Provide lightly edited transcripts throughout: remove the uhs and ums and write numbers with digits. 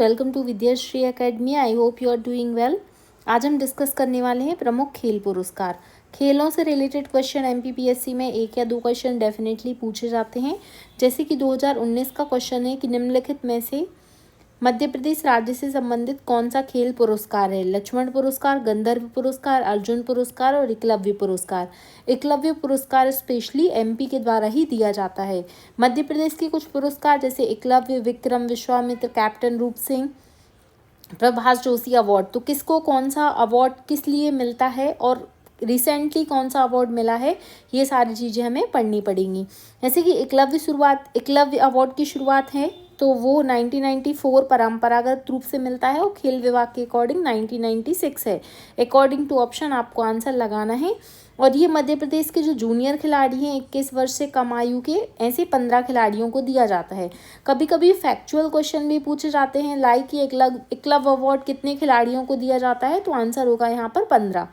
Welcome to Vidyashri Academy. I hope you are doing well. आज हम discuss करने वाले हैं प्रमुख खेल पुरस्कार। खेलों से रिलेटेड क्वेश्चन एमपीपीएससी में एक या दो क्वेश्चन डेफिनेटली पूछे जाते हैं। जैसे कि 2019 का क्वेश्चन है कि निम्नलिखित में से मध्य प्रदेश राज्य से संबंधित कौन सा खेल पुरस्कार है। लक्ष्मण पुरस्कार, गंधर्व पुरस्कार, अर्जुन पुरस्कार और एकलव्य पुरस्कार। एकलव्य पुरस्कार स्पेशली एमपी के द्वारा ही दिया जाता है। मध्य प्रदेश के कुछ पुरस्कार जैसे एकलव्य, विक्रम, विश्वामित्र, कैप्टन रूप सिंह, प्रभाष जोशी अवार्ड। तो किसको कौन सा अवार्ड किस लिए मिलता है और रिसेंटली कौन सा अवार्ड मिला है, ये सारी चीज़ें हमें पढ़नी पड़ेंगी। जैसे कि एकलव्य अवार्ड की शुरुआत है तो वो 1994 परंपरागत रूप से मिलता है और खेल विभाग के अकॉर्डिंग 1996 है। अकॉर्डिंग टू ऑप्शन आपको आंसर लगाना है। और ये मध्य प्रदेश के जो जूनियर खिलाड़ी हैं 21 वर्ष से कम आयु के, ऐसे 15 खिलाड़ियों को दिया जाता है। कभी कभी फैक्चुअल क्वेश्चन भी पूछे जाते हैं, लाइक कि एकलव्य अवार्ड कितने खिलाड़ियों को दिया जाता है, तो आंसर होगा यहाँ पर 15।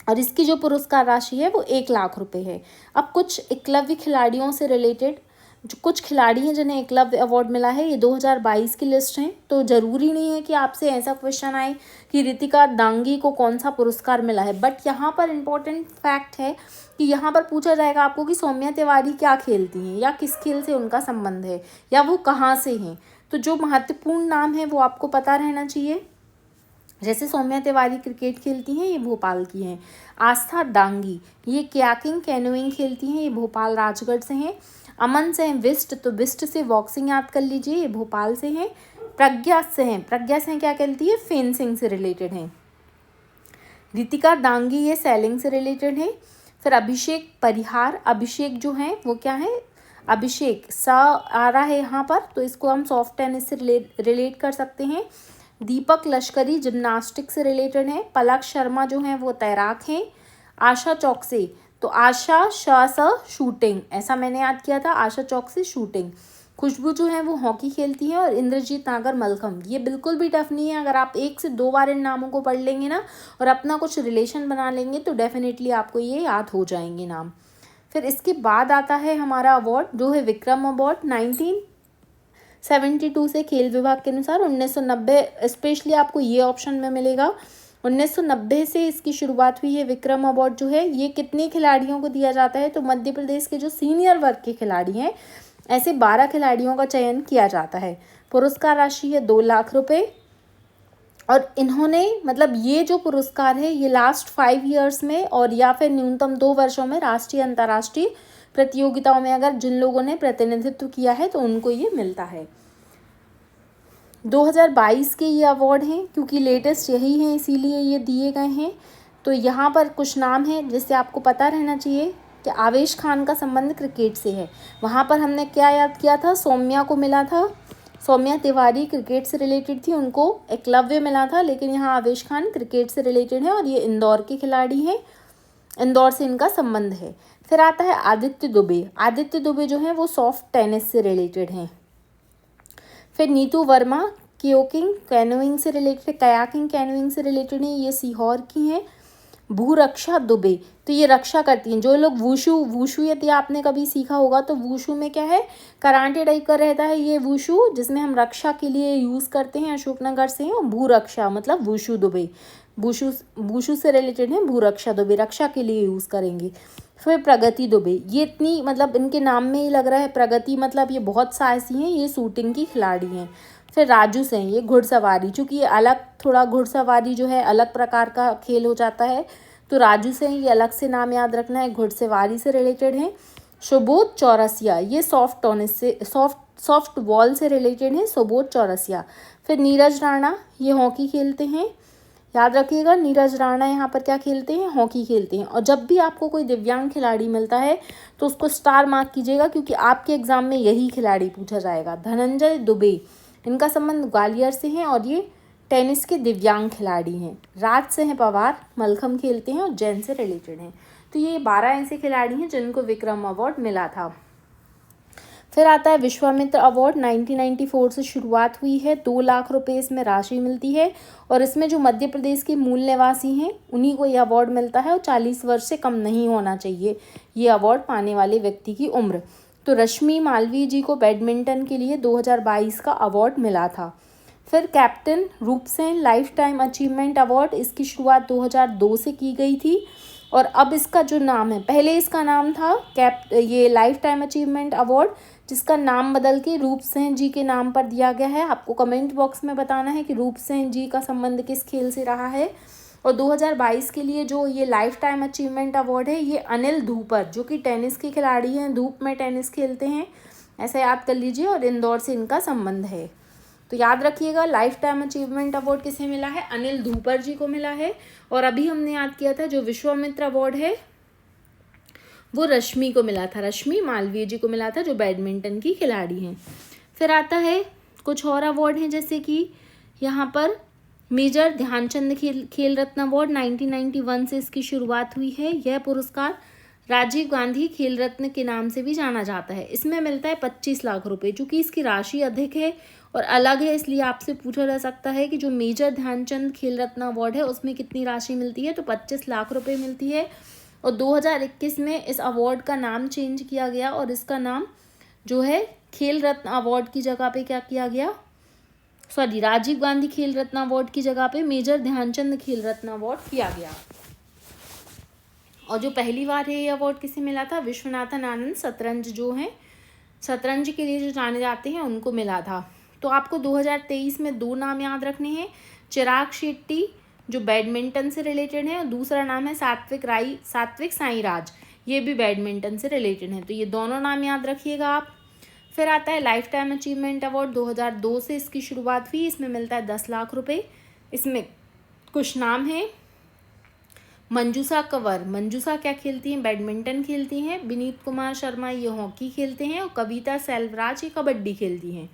और इसकी जो पुरस्कार राशि है वो 1 लाख रुपए है। अब कुछ एकलव्य खिलाड़ियों से रिलेटेड जो कुछ खिलाड़ी हैं जिन्हें एकलव्य अवार्ड मिला है, ये 2022 की लिस्ट है। तो ज़रूरी नहीं है कि आपसे ऐसा क्वेश्चन आए कि रितिका दांगी को कौन सा पुरस्कार मिला है, बट यहाँ पर इम्पोर्टेंट फैक्ट है कि यहाँ पर पूछा जाएगा आपको कि सौम्या तिवारी क्या खेलती हैं या किस खेल से उनका संबंध है या वो कहाँ से हैं। तो जो महत्वपूर्ण नाम है वो आपको पता रहना चाहिए। जैसे सौम्या तिवारी क्रिकेट खेलती हैं, ये भोपाल की हैं। आस्था डांगी ये कयाकिंग कैनोइंग खेलती हैं, ये भोपाल राजगढ़ से हैं। अमन से हैं विस्ट, तो विस्ट से बॉक्सिंग याद कर लीजिए, ये भोपाल से हैं। प्रज्ञा से क्या खेलती है, फेंसिंग से रिलेटेड हैं। रितिका दांगी ये सेलिंग से रिलेटेड है। फिर अभिषेक परिहार, अभिषेक जो हैं वो क्या है, अभिषेक सा आ रहा है यहाँ पर, तो इसको हम सॉफ्ट टेनिस से रिलेट कर सकते हैं। दीपक लश्करी जिम्नास्टिक से रिलेटेड है। पलक शर्मा जो हैं वो तैराक हैं। आशा चौकसे, तो आशा शूटिंग, ऐसा मैंने याद किया था, आशा चौकसे शूटिंग। खुशबू जो है वो हॉकी खेलती है। और इंद्रजीत नागर मलखम, ये बिल्कुल भी टफ नहीं है। अगर आप 1 से 2 बार इन नामों को पढ़ लेंगे ना और अपना कुछ रिलेशन बना लेंगे तो डेफिनेटली आपको ये याद हो जाएंगे नाम। फिर इसके बाद आता है हमारा अवार्ड जो है विक्रम अवार्ड। 1972 से खेल विभाग के अनुसार 1990 स्पेशली आपको ये ऑप्शन में मिलेगा। 1990 से इसकी शुरुआत हुई है। विक्रम अवार्ड जो है ये कितने खिलाड़ियों को दिया जाता है, तो मध्य प्रदेश के जो सीनियर वर्ग के खिलाड़ी हैं ऐसे 12 खिलाड़ियों का चयन किया जाता है। पुरस्कार राशि है 2 लाख रुपए। और इन्होंने मतलब ये जो पुरस्कार है ये लास्ट 5 ईयर्स में और या फिर न्यूनतम 2 वर्षों में राष्ट्रीय अंतर्राष्ट्रीय प्रतियोगिताओं में अगर जिन लोगों ने प्रतिनिधित्व किया है तो उनको ये मिलता है। 2022 के ये अवार्ड हैं, क्योंकि लेटेस्ट यही हैं इसीलिए ये दिए गए हैं। तो यहाँ पर कुछ नाम हैं जिससे आपको पता रहना चाहिए कि आवेश खान का संबंध क्रिकेट से है। वहाँ पर हमने क्या याद किया था, सौम्या को मिला था, सौम्या तिवारी क्रिकेट से रिलेटेड थी, उनको एकलव्य मिला था, लेकिन यहाँ आवेश खान क्रिकेट से रिलेटेड है और ये इंदौर के खिलाड़ी हैं, इंदौर से इनका संबंध है। फिर आता है आदित्य दुबे। आदित्य दुबे जो है वो सॉफ्ट टेनिस से रिलेटेड हैं। फिर नीतू वर्मा कयाकिंग कैनोइंग से रिलेटेड है, ये सीहोर की हैं। भूरक्षा दुबे, तो ये रक्षा करती हैं। जो लोग वूशू यदि आपने कभी सीखा होगा तो वूशू में क्या है, कराटे टाइप का रहता है ये वूशू, जिसमें हम रक्षा के लिए यूज़ करते हैं। अशोकनगर से हैं। भूरक्षा मतलब वूशू दुबे, वूशू से रिलेटेड है। भूरक्षा दुबे रक्षा के लिए यूज़ करेंगे। फिर प्रगति दुबे, ये इतनी मतलब इनके नाम में ही लग रहा है प्रगति, मतलब ये बहुत साहसी हैं, ये शूटिंग की खिलाड़ी हैं। फिर राजू सिंह, ये घुड़सवारी, चूँकि ये अलग थोड़ा घुड़सवारी जो है अलग प्रकार का खेल हो जाता है, तो राजू सिंह ये अलग से नाम याद रखना है, घुड़सवारी से रिलेटेड है। सुबोध चौरसिया, ये सॉफ्ट बॉल से रिलेटेड है, सुबोध चौरसिया। फिर नीरज राणा, ये हॉकी खेलते हैं, याद रखिएगा नीरज राणा यहाँ पर क्या खेलते हैं, हॉकी खेलते हैं। और जब भी आपको कोई दिव्यांग खिलाड़ी मिलता है तो उसको स्टार मार्क कीजिएगा, क्योंकि आपके एग्जाम में यही खिलाड़ी पूछा जाएगा। धनंजय दुबे, इनका संबंध ग्वालियर से है और ये टेनिस के दिव्यांग खिलाड़ी हैं। राज सिंह पवार मलखम खेलते हैं और जैन से रिलेटेड हैं। तो ये 12 ऐसे खिलाड़ी हैं जिनको विक्रम अवार्ड मिला था। फिर आता है विश्वामित्र अवार्ड। 1994 से शुरुआत हुई है। 2 लाख रुपए इसमें राशि मिलती है और इसमें जो मध्य प्रदेश के मूल निवासी हैं उन्हीं को ये अवार्ड मिलता है और 40 वर्ष से कम नहीं होना चाहिए ये अवार्ड पाने वाले व्यक्ति की उम्र। तो रश्मि मालवीय जी को बैडमिंटन के लिए 2022 का अवार्ड मिला था। फिर कैप्टन रूप Sen life time achievement award, इसकी शुरुआत 2002 से की गई थी और अब इसका जो नाम है, पहले इसका नाम था ये लाइफ टाइम अचीवमेंट अवार्ड, जिसका नाम बदल के रूप सेन जी के नाम पर दिया गया है। आपको कमेंट बॉक्स में बताना है कि रूप सेन जी का संबंध किस खेल से रहा है। और 2022 के लिए जो ये लाइफ टाइम अचीवमेंट अवार्ड है, ये अनिल धूपर जो कि टेनिस के खिलाड़ी हैं, धूप में टेनिस खेलते हैं, ऐसा याद कर लीजिए, और इंदौर से इनका संबंध है। तो याद रखिएगा, लाइफ टाइम अचीवमेंट अवार्ड किसे मिला है? अनिल धूपर जी को मिला है। और अभी हमने याद किया था जो विश्वामित्र अवार्ड है वो रश्मि को मिला था, रश्मि मालवीय जी को मिला था, जो बैडमिंटन की खिलाड़ी हैं। फिर आता है कुछ और अवार्ड हैं, जैसे कि यहाँ पर मेजर ध्यानचंद खेल रत्न अवार्ड 1991 से इसकी शुरुआत हुई है। यह पुरस्कार राजीव गांधी खेल रत्न के नाम से भी जाना जाता है। इसमें मिलता है 25 लाख रुपए। चूंकि इसकी राशि अधिक है और अलग है, इसलिए आपसे पूछा जा सकता है कि जो मेजर ध्यानचंद खेल रत्न अवार्ड है उसमें कितनी राशि मिलती है, तो 25 लाख रुपए मिलती है। और 2021 में इस अवार्ड का नाम चेंज किया गया और इसका नाम जो है खेल रत्न अवार्ड की जगह पे क्या किया गया, राजीव गांधी खेल रत्न अवार्ड की जगह पे मेजर ध्यानचंद खेल रत्न अवार्ड किया गया। और जो पहली बार है ये अवार्ड किसे मिला था? विश्वनाथन आनंद शतरंज जो हैं, शतरंज के लिए जो जाने जाते हैं, उनको मिला था। तो आपको 2023 में 2 नाम याद रखने हैं, चिराग शेट्टी जो बैडमिंटन से रिलेटेड है और दूसरा नाम है सात्विक साईराज, ये भी बैडमिंटन से रिलेटेड है। तो ये दोनों नाम याद रखिएगा आप। फिर आता है लाइफ टाइम अचीवमेंट अवार्ड, 2002 से इसकी शुरुआत हुई। इसमें मिलता है 10 लाख रुपए। इसमें कुछ नाम हैं, मंजूषा कंवर, मंजूषा क्या खेलती हैं? बैडमिंटन खेलती हैं। विनीत कुमार शर्मा ये हॉकी खेलते हैं और कविता सेल्वराज ये कबड्डी खेलती हैं।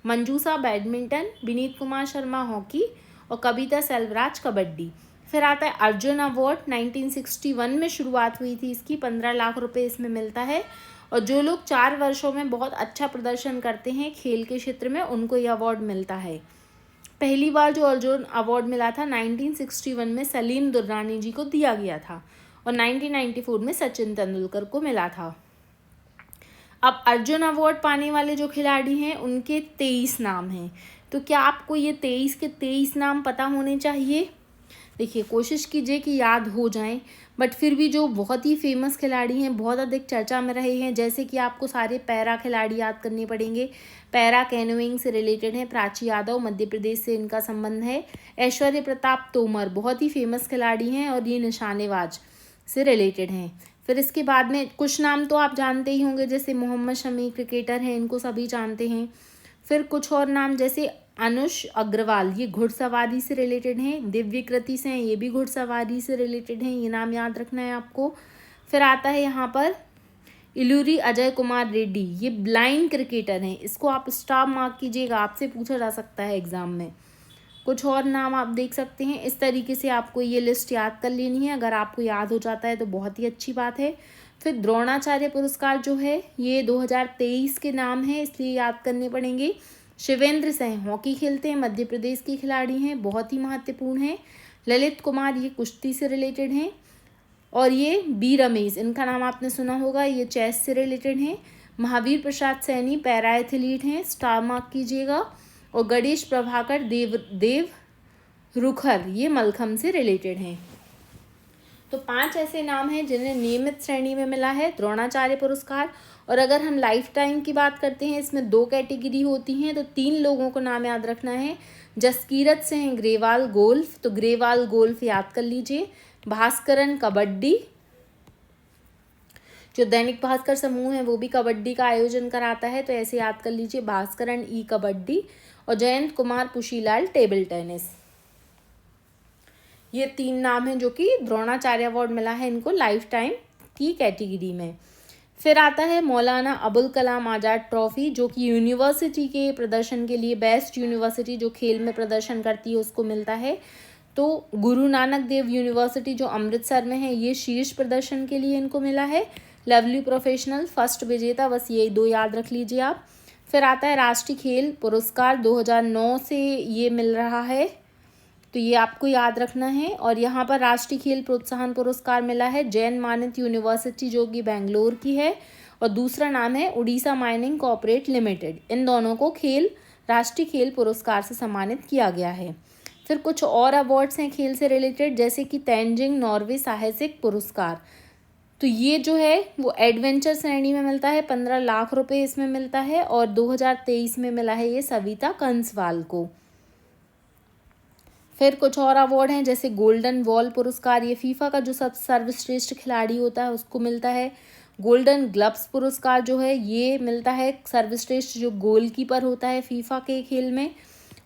मंजूषा बैडमिंटन, विनीत कुमार शर्मा हॉकी और कविता सेल्वराज कबड्डी। फिर आता है अर्जुन अवार्ड, 1961 में शुरुआत हुई थी इसकी, 15 लाख रुपए इसमें मिलता है। और जो लोग 4 वर्षों में बहुत अच्छा प्रदर्शन करते हैं खेल के क्षेत्र में, उनको ये अवार्ड मिलता है। पहली बार जो अर्जुन अवार्ड मिला था 1961 में सलीम दुर्रानी जी को दिया गया था और 1994 में सचिन तेंदुलकर को मिला था। अब अर्जुन अवार्ड पाने वाले जो खिलाड़ी हैं उनके 23 नाम हैं। तो क्या आपको ये 23 के 23 नाम पता होने चाहिए? देखिए, कोशिश कीजिए कि याद हो जाएं, बट फिर भी जो बहुत ही फेमस खिलाड़ी हैं, बहुत अधिक चर्चा में रहे हैं, जैसे कि आपको सारे पैरा खिलाड़ी याद करने पड़ेंगे। पैरा कैनोइंग से रिलेटेड हैं, प्राची यादव मध्य प्रदेश से इनका संबंध है। ऐश्वर्य प्रताप तोमर बहुत ही फेमस खिलाड़ी हैं और ये निशानेबाज से रिलेटेड हैं। फिर इसके बाद में कुछ नाम तो आप जानते ही होंगे, जैसे मोहम्मद शमी क्रिकेटर हैं, इनको सभी जानते हैं। फिर कुछ और नाम जैसे अनुष अग्रवाल, ये घुड़सवारी से रिलेटेड हैं। दिव्य कृति से हैं, ये भी घुड़सवारी से रिलेटेड हैं, ये नाम याद रखना है आपको। फिर आता है यहाँ पर इलूरी अजय कुमार रेड्डी, ये ब्लाइंड क्रिकेटर हैं, इसको आप स्टार मार्क कीजिएगा, आपसे पूछा जा सकता है एग्जाम में। कुछ और नाम आप देख सकते हैं। इस तरीके से आपको ये लिस्ट याद कर लेनी है। अगर आपको याद हो जाता है तो बहुत ही अच्छी बात है। फिर द्रोणाचार्य पुरस्कार जो है ये 2023 के नाम है, इसलिए याद करने पड़ेंगे। शिवेंद्र सिंह हॉकी खेलते हैं, मध्य प्रदेश के खिलाड़ी हैं, बहुत ही महत्वपूर्ण हैं। ललित कुमार ये कुश्ती से रिलेटेड हैं। और ये बी रमेश, इनका नाम आपने सुना होगा, ये चेस से रिलेटेड हैं। महावीर प्रसाद सैनी पैरा एथलीट हैं, स्टार मार्क कीजिएगा। और गणेश प्रभाकर देव रुखर ये मलखम से रिलेटेड हैं। तो 5 ऐसे नाम हैं जिन्हें नियमित श्रेणी में मिला है द्रोणाचार्य पुरस्कार। और अगर हम लाइफ टाइम की बात करते हैं, इसमें 2 कैटेगरी होती हैं। तो 3 लोगों को नाम याद रखना है। जसकीरत सिंह ग्रेवाल गोल्फ, तो ग्रेवाल गोल्फ याद कर लीजिए। भास्करन कबड्डी, जो दैनिक भास्कर समूह है वो भी कबड्डी का आयोजन कराता है, तो ऐसे याद कर लीजिए भास्करन ई कबड्डी। और जयंत कुमार पुशीलाल टेबल टेनिस। ये 3 नाम हैं जो कि द्रोणाचार्य अवार्ड मिला है इनको लाइफ टाइम की कैटेगरी में। फिर आता है मौलाना अबुल कलाम आज़ाद ट्रॉफी, जो कि यूनिवर्सिटी के प्रदर्शन के लिए, बेस्ट यूनिवर्सिटी जो खेल में प्रदर्शन करती है उसको मिलता है। तो गुरु नानक देव यूनिवर्सिटी जो अमृतसर में है, ये शीर्ष प्रदर्शन के लिए इनको मिला है। लवली प्रोफेशनल फर्स्ट विजेता, बस ये 2 याद रख लीजिए आप। फिर आता है राष्ट्रीय खेल पुरस्कार, 2009 से ये मिल रहा है, तो ये आपको याद रखना है। और यहाँ पर राष्ट्रीय खेल प्रोत्साहन पुरस्कार मिला है जैन मानस यूनिवर्सिटी जो कि बेंगलोर की है, और दूसरा नाम है उड़ीसा माइनिंग कॉर्पोरेट लिमिटेड। इन दोनों को खेल राष्ट्रीय खेल पुरस्कार से सम्मानित किया गया है। फिर कुछ और अवार्ड्स हैं खेल से रिलेटेड, जैसे कि तेंजिंग नॉर्वे साहसिक पुरस्कार। तो ये जो है वो एडवेंचर श्रेणी में मिलता है, 15 लाख रुपए इसमें मिलता है, और 2023 में मिला है ये सविता कंसवाल को। फिर कुछ और अवार्ड हैं, जैसे गोल्डन बॉल पुरस्कार, ये फीफा का जो सब सर्वश्रेष्ठ खिलाड़ी होता है उसको मिलता है। गोल्डन ग्लव्स पुरस्कार जो है ये मिलता है सर्वश्रेष्ठ जो गोलकीपर होता है फीफा के खेल में।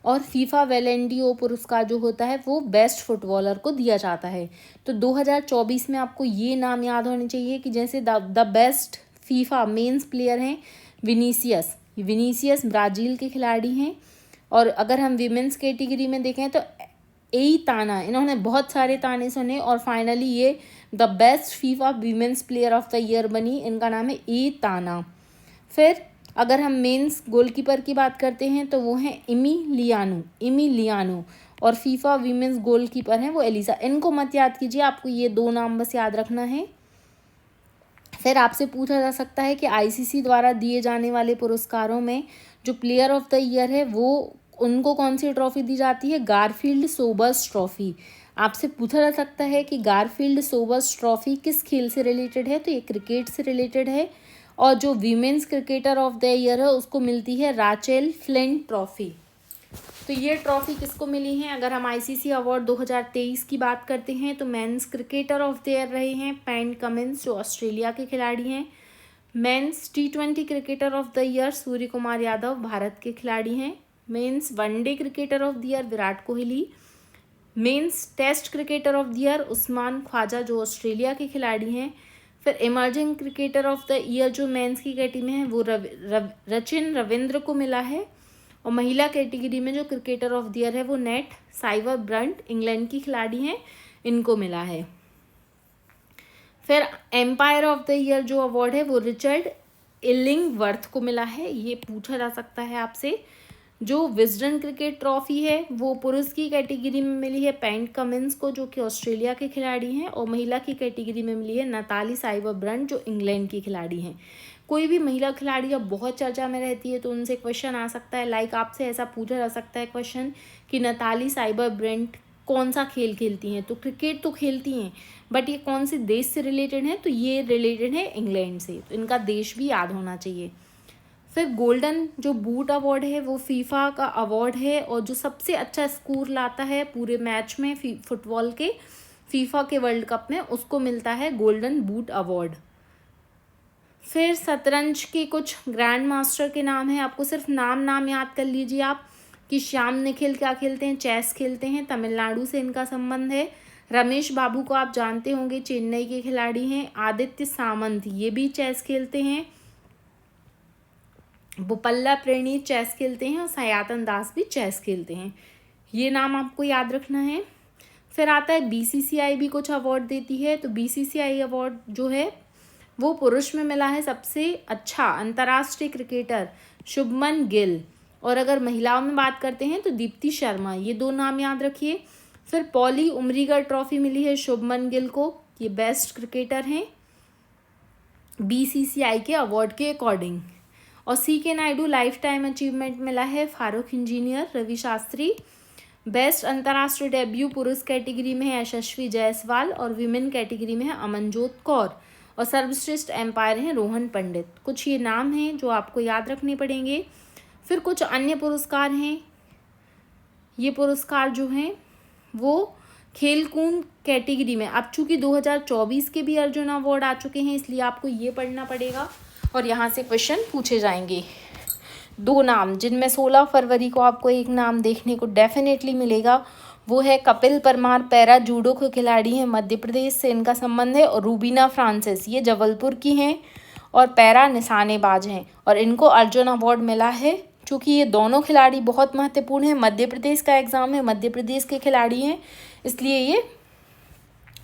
और फीफा वेलेंडियो पुरस्कार जो होता है वो बेस्ट फुटबॉलर को दिया जाता है। तो 2024 में आपको ये नाम याद होने चाहिए कि जैसे the best FIFA men's player हैं विनीसियस ब्राज़ील के खिलाड़ी हैं। और अगर हम विमेंस कैटेगरी में देखें तो एई ताना, इन्होंने बहुत सारे ताने सुने और फाइनली ये the best FIFA women's player of the year बनी। इनका नाम है एई ताना। फिर अगर हम मेंस गोलकीपर की बात करते हैं तो वो हैं इमी लियानो और फीफा वीमेंस गोलकीपर हैं वो एलिसा। इनको मत याद कीजिए, आपको ये 2 नाम बस याद रखना है। फिर आपसे पूछा जा सकता है कि आईसीसी द्वारा दिए जाने वाले पुरस्कारों में जो प्लेयर ऑफ द ईयर है वो उनको कौन सी ट्रॉफी दी जाती है? Garfield Sobers trophy. आपसे पूछा जा सकता है कि गारफील्ड सोबर्स ट्रॉफी किस खेल से रिलेटेड है? तो ये क्रिकेट से रिलेटेड है। और जो women's cricketer of the year है उसको मिलती है राचेल फ्लिंट ट्रॉफी। तो ये ट्रॉफी किसको मिली है? अगर हम आईसीसी अवार्ड 2023 की बात करते हैं तो men's cricketer of the year रहे हैं पैट कमिंस जो ऑस्ट्रेलिया के खिलाड़ी हैं। Men's T20 cricketer of the year Suryakumar Yadav Bharat के खिलाड़ी हैं। Men's one day cricketer of the year Virat Kohli. Men's test cricketer of the year Usman Khawaja जो ऑस्ट्रेलिया के खिलाड़ी हैं। फिर emerging cricketer of the year जो मेंस की कैटेगरी में है वो रचिन रविंद्र को मिला है। और महिला कैटेगरी में जो क्रिकेटर ऑफ द ईयर है वो नेट साइवर ब्रंट इंग्लैंड की खिलाड़ी हैं, इनको मिला है। फिर एम्पायर ऑफ द ईयर जो अवार्ड है वो रिचर्ड इलिंगवर्थ को मिला है। ये पूछा जा सकता है आपसे। जो विजडन क्रिकेट ट्रॉफी है वो पुरुष की कैटेगरी में मिली है पैट कमिंस को जो कि ऑस्ट्रेलिया के खिलाड़ी हैं। और महिला की कैटेगरी में मिली है नताली साइवर ब्रंट जो इंग्लैंड की खिलाड़ी हैं। कोई भी महिला खिलाड़ी अब बहुत चर्चा में रहती है तो उनसे क्वेश्चन आ सकता है, लाइक आपसे ऐसा पूछा जा सकता है क्वेश्चन कि नताली साइबर ब्रंट कौन सा खेल खेलती हैं? तो क्रिकेट तो खेलती हैं, बट ये कौन से देश से रिलेटेड है? तो ये रिलेटेड है इंग्लैंड से, तो इनका देश भी याद होना चाहिए। फिर गोल्डन जो बूट अवार्ड है वो फीफा का अवार्ड है और जो सबसे अच्छा स्कोर लाता है पूरे मैच में फुटबॉल के फीफा के वर्ल्ड कप में उसको मिलता है गोल्डन बूट अवार्ड। फिर शतरंज के कुछ ग्रैंड मास्टर के नाम हैं, आपको सिर्फ नाम याद कर लीजिए आप कि श्याम निखिल क्या खेलते हैं? चेस खेलते हैं, तमिलनाडु से इनका संबंध है। रमेश बाबू को आप जानते होंगे, चेन्नई के खिलाड़ी हैं। आदित्य सामंत ये भी चेस खेलते हैं। बोपल्ला प्रणीत चेस खेलते हैं और सयातन दास भी चेस खेलते हैं। ये नाम आपको याद रखना है। फिर आता है बीसीसीआई भी कुछ अवार्ड देती है। तो बीसीसीआई अवार्ड जो है वो पुरुष में मिला है सबसे अच्छा अंतर्राष्ट्रीय क्रिकेटर शुभमन गिल। और अगर महिलाओं में बात करते हैं तो दीप्ति शर्मा, ये 2 नाम याद रखिए। फिर पॉली उमरीगर ट्रॉफी मिली है शुभमन गिल को, ये बेस्ट क्रिकेटर हैं बीसीसीआई के अवार्ड के अकॉर्डिंग। और CK Naidu life time achievement मिला है फारूक इंजीनियर रवि शास्त्री। बेस्ट अंतर्राष्ट्रीय डेब्यू पुरुष कैटेगरी में है यशस्वी जायसवाल और विमेन कैटेगरी में है अमनजोत कौर। और सर्वश्रेष्ठ एम्पायर हैं रोहन पंडित। कुछ ये नाम हैं जो आपको याद रखने पड़ेंगे। फिर कुछ अन्य पुरस्कार हैं, ये पुरस्कार जो हैं वो खेलकूद कैटेगरी में, अब चूँकि 2024 के भी अर्जुन अवार्ड आ चुके हैं इसलिए आपको ये पढ़ना पड़ेगा और यहाँ से क्वेश्चन पूछे जाएंगे। 2 नाम जिनमें 16 फरवरी को आपको एक नाम देखने को डेफिनेटली मिलेगा, वो है कपिल परमार, पैरा जूडो के खिलाड़ी हैं, मध्य प्रदेश से इनका संबंध है। और रूबीना फ्रांसिस, ये जबलपुर की हैं और पैरा निशानेबाज हैं और इनको अर्जुन अवार्ड मिला है। चूँकि ये दोनों खिलाड़ी बहुत महत्वपूर्ण हैं, मध्य प्रदेश का एग्ज़ाम है, मध्य प्रदेश के खिलाड़ी हैं, इसलिए ये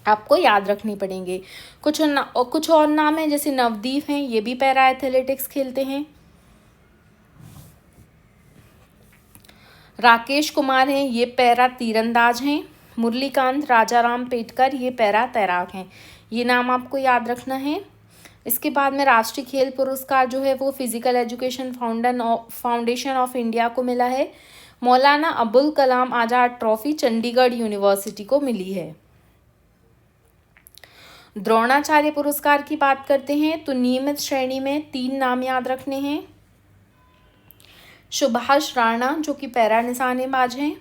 आपको याद रखनी पड़ेंगे। कुछ और नाम हैं, जैसे नवदीप हैं, ये भी पैरा एथलेटिक्स खेलते हैं। राकेश कुमार हैं, ये पैरा तीरंदाज हैं। मुरलीकांत राजाराम पेटकर, ये पैरा तैराक हैं। ये नाम आपको याद रखना है। इसके बाद में राष्ट्रीय खेल पुरस्कार जो है वो physical education foundation of India को मिला है। मौलाना अबुल कलाम आज़ाद ट्रॉफी चंडीगढ़ यूनिवर्सिटी को मिली है। द्रोणाचार्य पुरस्कार की बात करते हैं तो नियमित श्रेणी में 3 नाम याद रखने हैं। सुभाष राणा जो कि पैरा निशानेबाज हैं,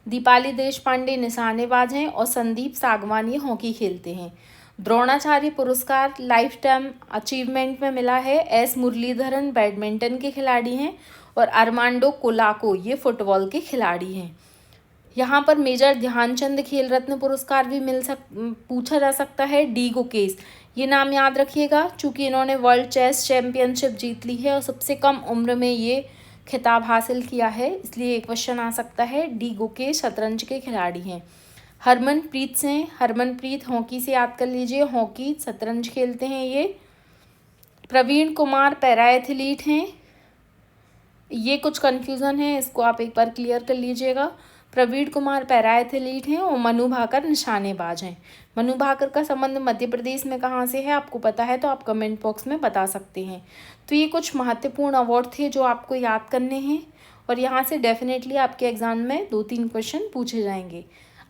दीपाली देशपांडे निशानेबाज हैं और संदीप सागवान ये हॉकी खेलते हैं। द्रोणाचार्य पुरस्कार लाइफ टाइम अचीवमेंट में मिला है। एस मुरलीधरन बैडमिंटन के खिलाड़ी हैं और अरमांडो कोलाको ये फुटबॉल के खिलाड़ी हैं। यहाँ पर मेजर ध्यानचंद खेल रत्न पुरस्कार भी पूछा जा सकता है। डी गुकेश ये नाम याद रखिएगा, चूँकि इन्होंने वर्ल्ड चेस चैम्पियनशिप जीत ली है और सबसे कम उम्र में ये खिताब हासिल किया है, इसलिए एक क्वेश्चन आ सकता है। डी गुकेश शतरंज के खिलाड़ी हैं। हरमनप्रीत सिंह, हरमनप्रीत हॉकी से याद कर लीजिए, हॉकी शतरंज खेलते हैं ये। प्रवीण कुमार पैरा एथलीट हैं, ये कुछ कन्फ्यूज़न है, इसको आप एक बार क्लियर कर लीजिएगा। प्रवीण कुमार पैरा एथलीट हैं और मनु भाकर निशानेबाज हैं। मनु भाकर का संबंध मध्य प्रदेश में कहाँ से है आपको पता है तो आप कमेंट बॉक्स में बता सकते हैं। तो ये कुछ महत्वपूर्ण अवार्ड थे जो आपको याद करने हैं और यहाँ से डेफिनेटली आपके एग्ज़ाम में 2-3 क्वेश्चन पूछे जाएंगे।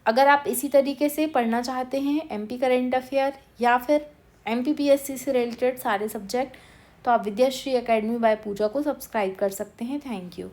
अगर आप इसी तरीके से पढ़ना चाहते हैं MP करेंट अफेयर या फिर MPPSC से रिलेटेड सारे सब्जेक्ट, तो आप विद्याश्री एकेडमी बाय पूजा को सब्सक्राइब कर सकते हैं। Thank you.